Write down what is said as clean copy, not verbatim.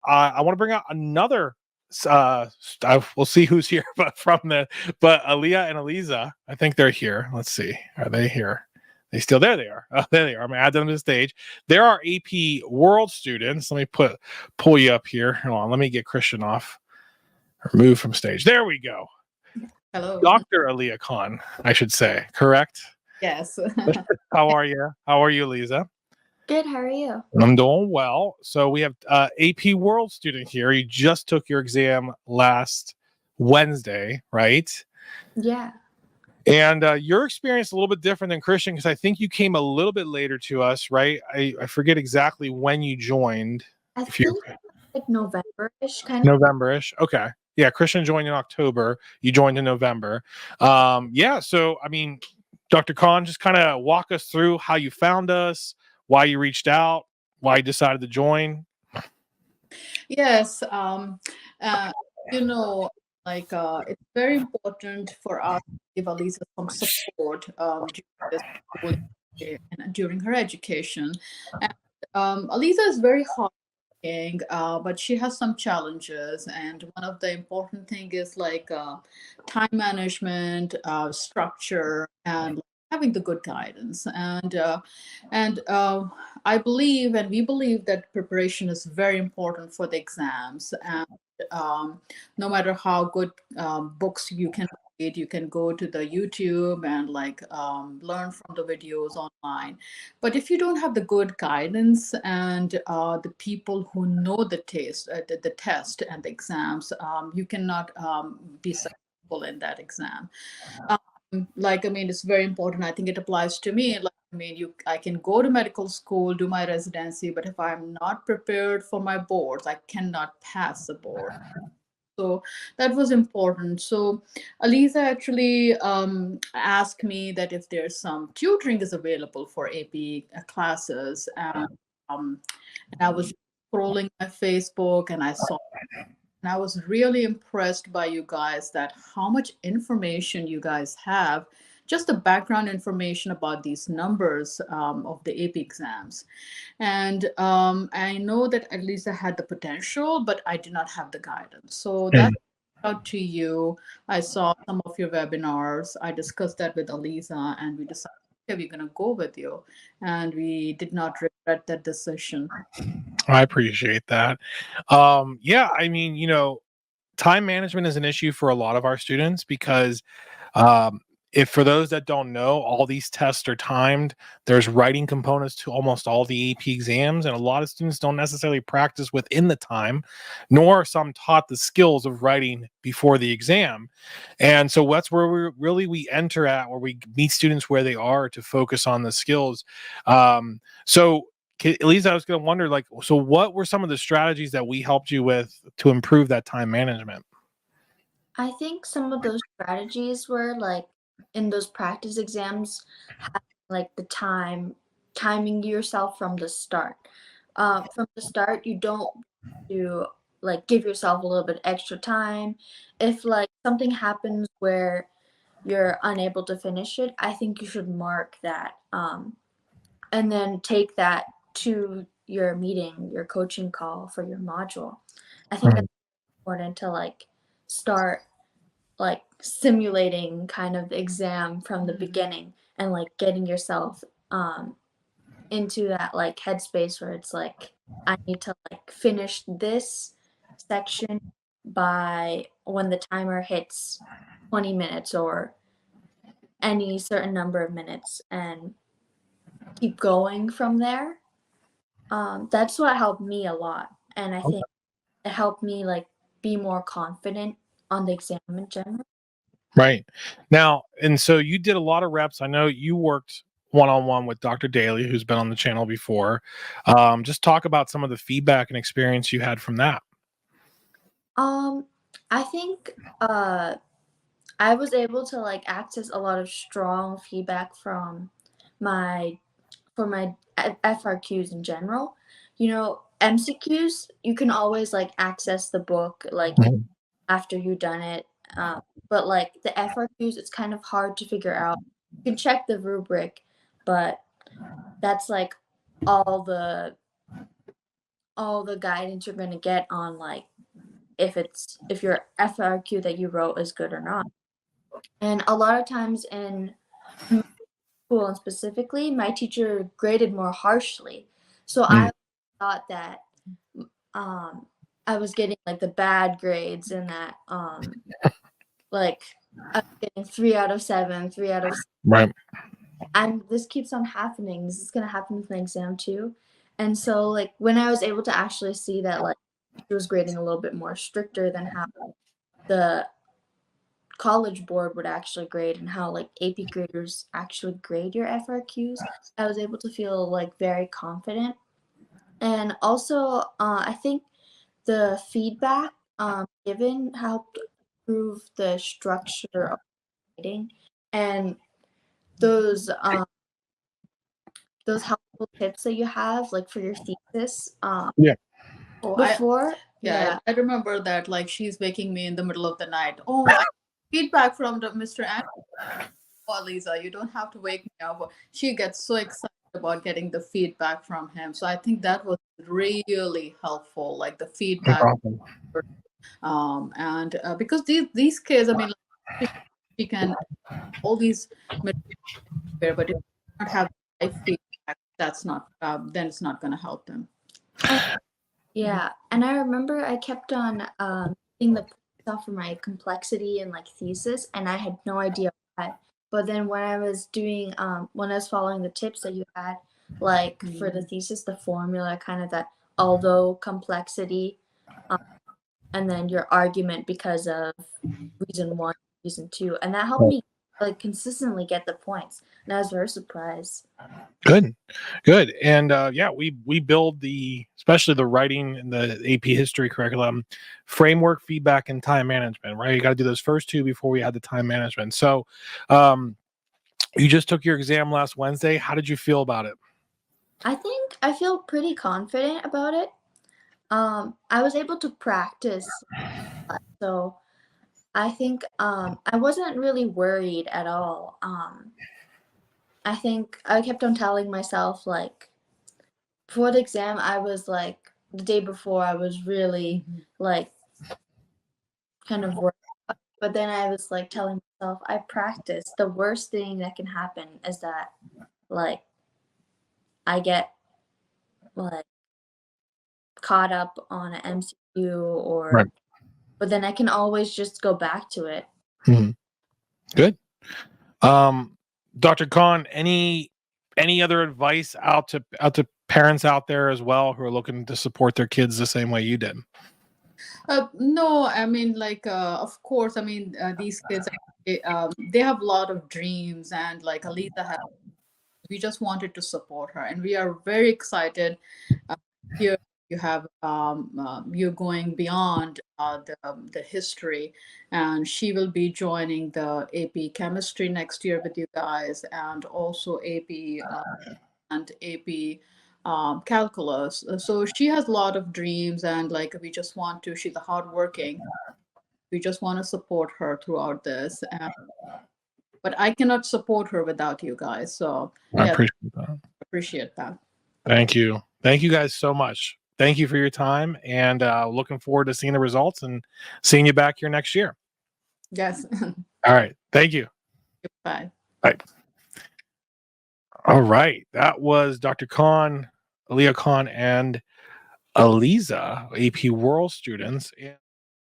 I want to bring out another. We'll see who's here, but Aaliyah and Aleeza, I think they're here. Let's see, are they here? They still there? They are. There they are. I'm gonna add them to the stage. There are AP World students. Let me pull you up here. Hold on. Let me get Christian off. Remove from stage. There we go. Hello. Dr. Aaliyah Khan, I should say. Correct? Yes. How are you? How are you, Aleeza? Good, how are you? I'm doing well. So we have AP World student here. You just took your exam last Wednesday, right? Yeah. And your experience a little bit different than Christian because I think you came a little bit later to us, right? I forget exactly when you joined. I think like November-ish kind of. November-ish. Okay. Yeah, Christian joined in October. You joined in November. Yeah, so I mean, Dr. Khan, just kind of walk us through how you found us, why you reached out, why you decided to join. Yes. It's very important for us to give Aleeza some support during her education. And Aleeza is very hardworking, but she has some challenges. And one of the important things is time management, structure, and having the good guidance. And I believe, and we believe, that preparation is very important for the exams. And no matter how good books you can read, you can go to the YouTube and learn from the videos online. But if you don't have the good guidance and the people who know the test and the exams, you cannot be successful in that exam. It's very important. I think it applies to me. I can go to medical school, do my residency, but if I'm not prepared for my boards, I cannot pass the board. So that was important. So Aleeza actually asked me that if there's some tutoring is available for AP classes, and I was scrolling my Facebook and I saw. And I was really impressed by you guys, that how much information you guys have, just the background information about these numbers of the AP exams. And I know that Aleeza had the potential, but I did not have the guidance. So that's out to you. I saw some of your webinars. I discussed that with Aleeza, and we decided, okay, we're going to go with you. And we did not regret that decision. I appreciate that. Yeah, I mean, time management is an issue for a lot of our students because if for those that don't know, all these tests are timed. There's writing components to almost all the AP exams, and a lot of students don't necessarily practice within the time, nor are some taught the skills of writing before the exam. And so that's where we enter at, where we meet students where they are to focus on the skills. So Aleeza, I was going to wonder, so what were some of the strategies that we helped you with to improve that time management? I think some of those strategies were in those practice exams, the timing yourself from the start. From the start, you don't do give yourself a little bit extra time. If something happens where you're unable to finish it, I think you should mark that, and then take that to your meeting, your coaching call for your module. I think that's important to start simulating kind of the exam from the beginning, and getting yourself into that headspace where it's I need to finish this section by when the timer hits 20 minutes or any certain number of minutes, and keep going from there. That's what helped me a lot, and I think it helped me be more confident on the exam in general. Right. Now, and so you did a lot of reps. I know you worked one-on-one with Dr. Daly, who's been on the channel before. Just talk about some of the feedback and experience you had from that. I think I was able to access a lot of strong feedback for my FRQs in general. MCQs, you can always access the book after you've done it. But the FRQs, it's kind of hard to figure out. You can check the rubric, but that's all the all the guidance you're going to get on like if your FRQ that you wrote is good or not. And a lot of times in school and specifically, my teacher graded more harshly. So I thought that I was getting like the bad grades and that like I was getting 3 out of 7, 3 out of 6. Right. And this keeps on happening. This is gonna happen with my exam too. And so like when I was able to actually see that like it was grading a little bit more stricter than how the college board would actually grade and how like AP graders actually grade your FRQs, I was able to feel like very confident. And also, I think the feedback given helped improve the structure of writing, and those helpful tips that you have, like for your thesis, Yeah. Oh, before. I remember that. Like she's waking me in the middle of the night. Oh, I feedback from Mr. Andrew. Oh, Aleeza, you don't have to wake me up. She gets so excited about getting the feedback from him. So I think that was really helpful, like the No feedback. problem. And because these kids, I mean, like, she can all these material, but if you don't have life feedback, that's not then it's not going to help them. Yeah, and I remember I kept on getting the points off for my complexity and like thesis, and I had no idea why. But then when I was doing when I was following the tips that you had, like for the thesis, the formula kind of that although complexity, and then your argument because of reason 1, reason 2, and that helped me like consistently get the points, and I was very surprised. Good. And yeah, we build especially the writing and the AP history curriculum framework, feedback, and time management. Right, you got to do those first two before we add the time management. So, you just took your exam last Wednesday. How did you feel about it? I think I feel pretty confident about it. I was able to practice, so I think I wasn't really worried at all. I think I kept on telling myself like before the exam, I was like the day before, I was really like kind of worried. But then I was like telling myself, I practiced. The worst thing that can happen is that like I get like caught up on an MCQ or Right. but then I can always just go back to it. Good. Dr. Khan, any other advice out to parents out there as well who are looking to support their kids the same way you did? No, I mean, like, of course, I mean, these kids, they have a lot of dreams, and like Aleeza has, we just wanted to support her, and we are very excited. Here you have you're going beyond the history, and she will be joining the AP Chemistry next year with you guys, and also AP and AP calculus. So she has a lot of dreams, and like we just want to. She's a hardworking. We just want to support her throughout this. But I cannot support her without you guys. So I yeah, appreciate that. that. Thank you. Thank you guys so much. Thank you for your time, and looking forward to seeing the results and seeing you back here next year. Yes. All right. Thank you. Bye. Bye. All right. That was Dr. Khan, Aleeza Khan, and Aleeza, AP World students.